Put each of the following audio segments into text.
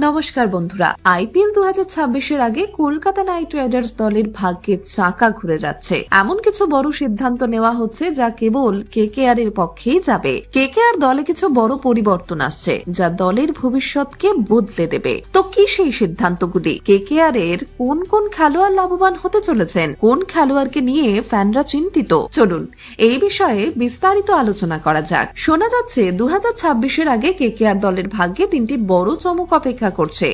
নমস্কার বন্ধুরা, আইপিএল 2026-এর আগে কলকাতা নাইট রাইডার্স দলের ভাগ্যে চাকা ঘুরে যাচ্ছে। এমন কিছু বড় সিদ্ধান্ত নেওয়া হচ্ছে যা কেবল কেকেআর এর পক্ষেই যাবে। কেকেআর দলে কিছু বড় পরিবর্তন আসছে যা দলের ভবিষ্যৎকে বদলে দেবে। তো কি সেই সিদ্ধান্তগুলি? কেকেআর এর কোন কোন খেলোয়াড় লাভবান হতে চলেছেন? কোন খেলোয়াড়কে নিয়ে ফ্যানরা চিন্তিত? চলুন এই বিষয়ে বিস্তারিত আলোচনা করা যাক। শোনা যাচ্ছে 2026-এর আগে কেকেআর দলের ভাগ্যে তিনটি বড় চমক অপেক্ষা করছে,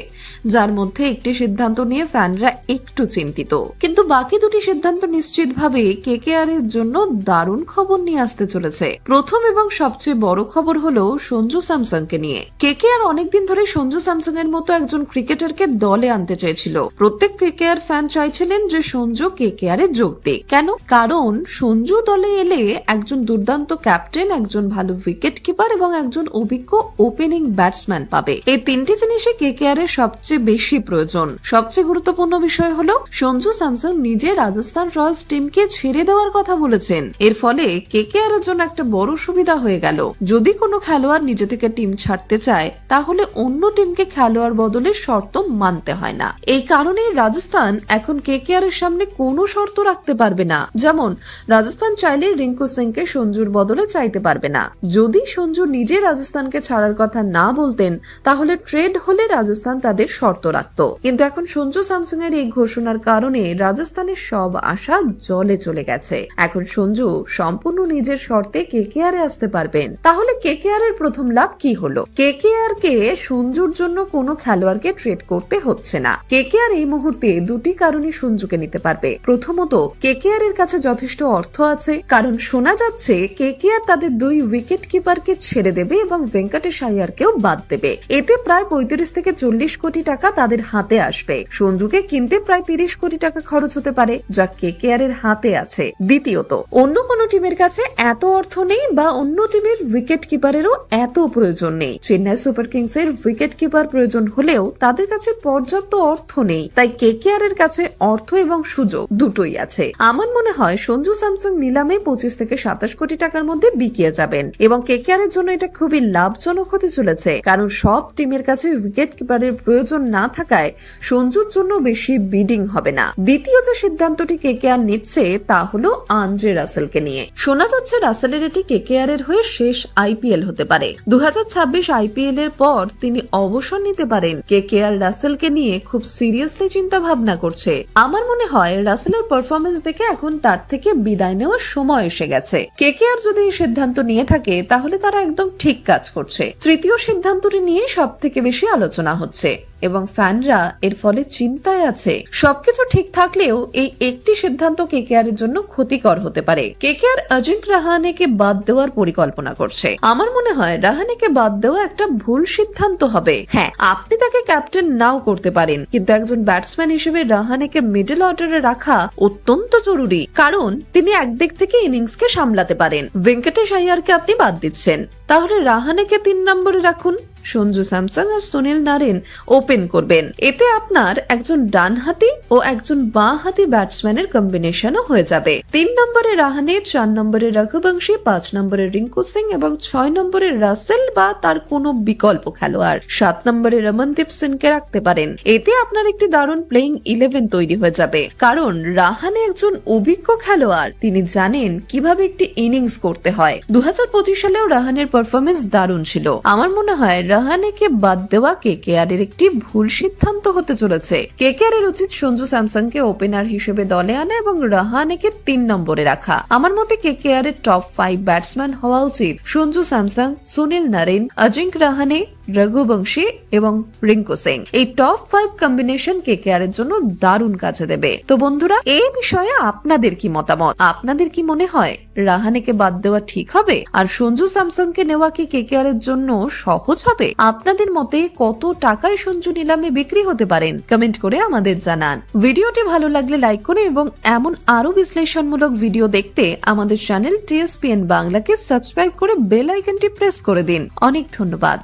যার মধ্যে একটি সিদ্ধান্ত নিয়ে ফ্যানরা একটু চিন্তিত, কিন্তু বাকি দুটি সিদ্ধান্ত নিশ্চিতভাবে কেকেআর এর জন্য দারুণ খবর নিয়ে আসতে চলেছে। প্রথম এবং সবচেয়ে বড় খবর হলো সঞ্জু স্যামসনকে নিয়ে। কেকেআর অনেকদিন ধরে সঞ্জু স্যামসন এর মতো একজন ক্রিকেটারকে দলে আনতে চেয়েছিল। প্রত্যেক কেকেআর ফ্যান চাইছিলেন যে সঞ্জু কেকেআর এ যোগ দিক। কেন? কারণ সঞ্জু দলে এলে একজন দুর্দান্ত ক্যাপ্টেন, একজন ভালো উইকেট কিপার এবং একজন অভিজ্ঞ ওপেনিং ব্যাটসম্যান পাবে। এই তিনটি জিনিসই কেকেআর এর সবচেয়ে বেশি প্রয়োজন। সবচেয়ে গুরুত্বপূর্ণ বিষয় হলো সঞ্জু স্যামসন নিজে রাজস্থান রয়্যালস টিমকে ছেড়ে দেওয়ার কথা বলেছেন। এর ফলে কেকেআর এর জন্য একটা বড় সুবিধা হয়ে গেল। যদি কোনো খেলোয়াড় নিজে থেকে টিম ছাড়তে চায়, তাহলে অন্য টিমকে খেলোয়াড় বদলের শর্ত মানতে হয় না। এই কারণে রাজস্থান এখন কেকেআর এর সামনে কোনো শর্ত রাখতে পারবে না। যেমন রাজস্থান চাইলে রিঙ্কু সিংকে সঞ্জুর বদলে চাইতে পারবে না। যদি সঞ্জু নিজে রাজস্থানকে ছাড়ার কথা না বলতেন, তাহলে ট্রেড হলে রাজস্থান তাদের শর্ত রাখত। কিন্তু এখন সঞ্জু স্যামসন এর এই ঘোষণার কারণে রাজস্থানের সব আশা জলে চলে গেছে। এখন সঞ্জু সম্পূর্ণ নিজের শর্তে কেকেআর এ আসতে পারবেন। তাহলে কেকেআর এর প্রথম লাভ কি হলো? কেকেআর কে সঞ্জুর জন্য কোনো খেলোয়াড়কে ট্রেড করতে হচ্ছে না। কেকেআর এই মুহূর্তে দুটি কারণে সঞ্জুকে নিতে পারবে। প্রথমত, কেকেআর এর কাছে যথেষ্ট অর্থ আছে, কারণ শোনা যাচ্ছে কেকেআর তাদের দুই উইকেট কিপারকে ছেড়ে দেবে এবং ভেঙ্কটেশ আইয়ারকেও বাদ দেবে। এতে প্রায় 35 থেকে 40 কোটি টাকা তাদের হাতে আসবে। সঞ্জুকে কিনতে প্রায় 30 কোটি টাকা খরচ হতে পারে, যা কেকেআর এর হাতে আছে। দ্বিতীয়ত, অন্য কোনো টিমের কাছে এত অর্থ নেই বা অন্য টিমের উইকেট কিপারেরও এত প্রয়োজন নেই। চেন্নাই সুপার কিংস এর উইকেট কিপার প্রয়োজন হলেও তাদের কাছে পর্যাপ্ত অর্থ নেই। তাই কেকেআর এর কাছে অর্থ এবং সুযোগ দুটোই আছে। আমার মনে হয় সঞ্জু স্যামসন নিলামে 25 থেকে 27 কোটি টাকার মধ্যে বিকিয়ে যাবেন এবং কেকেআর এর জন্য এটা খুবই লাভজনক হতে চলেছে, কারণ সব টিমের কাছে উইকেট কিপারের প্রয়োজন না থাকায় সঞ্জুর জন্য বেশি বিডিং হবে না। দ্বিতীয় যে সিদ্ধান্তটি কেকেআর নিচ্ছে তা হলো আন্দ্রে রাসেলকে নিয়ে। শোনা যাচ্ছে রাসেলের এটি কেকেআর এর হয়ে শেষ আইপিএল হতে পারে। 2026 আইপিএল এর পর তিনি অবসর নিতে পারেন। কেকেআর রাসেলকে নিয়ে খুব সিরিয়াসলি চিন্তা ভাবনা করছে। আমার মনে হয় রাসেলের পারফরমেন্স দেখে এখন তার থেকে বিদায় নেওয়ার সময় এসে গেছে। কেকেআর যদি এই সিদ্ধান্ত নিয়ে থাকে, তাহলে তারা একদম ঠিক কাজ করছে। তৃতীয় সিদ্ধান্তটি নিয়ে সব থেকে বেশি আলোচনা হচ্ছে এবং ফ্যানরা এর ফলে চিন্তায় আছে। সবকিছু ঠিক থাকলেও এই একটি সিদ্ধান্ত কেকেআর এর জন্য ক্ষতিকর হতে পারে। কেকেআর অজিঙ্ক্য রাহানেকে বাদ দেওয়ার পরিকল্পনা করছে। আমার মনে হয় রাহানেকে বাদ দেওয়া একটা ভুল সিদ্ধান্ত হবে। হ্যাঁ, আপনি তাকে ক্যাপ্টেন নাও করতে পারেন, কিন্তু একজন ব্যাটসম্যান হিসেবে রাহানেকে মিডল অর্ডারে রাখা অত্যন্ত জরুরি, কারণ তিনি একদিক থেকে ইনিংসকে সামলাতে পারেন। ভেঙ্কটেশ আইয়ারকে আপনি বাদ দিচ্ছেন, তাহলে রাহানেকে 3 নম্বরে রাখুন। সঞ্জু স্যামসন আর সুনীল নারেন ওপেন করবেন। এতে আপনার একজন ডানহাতি ও একজন বাঁহাতি ব্যাটসম্যানের কম্বিনেশনও হয়ে যাবে। 3 নম্বরে রাহানে, 4 নম্বরে রঘুবংশী, 5 নম্বরে রিঙ্কু সিং এবং 6 নম্বরে রাসেল বা তার কোনো বিকল্প খেলোয়াড়। 7 নম্বরে রমনদীপ সিংকে রাখতে পারেন। এতে আপনার একটি দারুণ প্লেইং 11 তৈরি হয়ে যাবে, কারণ রাহানে একজন অভিজ্ঞ খেলোয়াড়। তিনি জানেন কিভাবে একটি ইনিংস করতে হয়। 2025 সালেও রাহানের পারফরমেন্স দারুণ ছিল। আমার মনে হয় রাহানেকে বাদ দেওয়া কেকেআর এর একটি ভুল সিদ্ধান্ত হতে চলেছে। কেকেআর এর উচিত সঞ্জু স্যামসনকে ওপেনার হিসেবে দলে আনা এবং রাহানেকে 3 নম্বরে রাখা। আমার মতে কেকেআর এর টপ 5 ব্যাটসম্যান হওয়া উচিত সঞ্জু স্যামসন, সুনীল নারেন, অজিঙ্ক্য রাহানে, রঘুবংশী এবং রিঙ্কু সিং। এই টপ 5 কম্বিনেশন কেকেআর এর জন্য দারুণ কাজে দেবে। তো বন্ধুরা, এই বিষয়ে আপনাদের কি মতামত? আপনাদের কি মনে হয় রাহানেকে বাদ দেওয়া ঠিক হবে? আর সঞ্জু স্যামসনকে নেওয়া কি কেকেআর এর জন্য সহজ হবে? আপনাদের মতে কত টাকায় সঞ্জু নিলামে বিক্রি হতে পারেন? কমেন্ট করে আমাদের জানান। ভিডিওটি ভালো লাগলে লাইক করে এবং এমন আরো বিশ্লেষণমূলক ভিডিও দেখতে আমাদের চ্যানেল TSPN বাংলাকে সাবস্ক্রাইব করে বেল আইকনটি প্রেস করে দিন। অনেক ধন্যবাদ।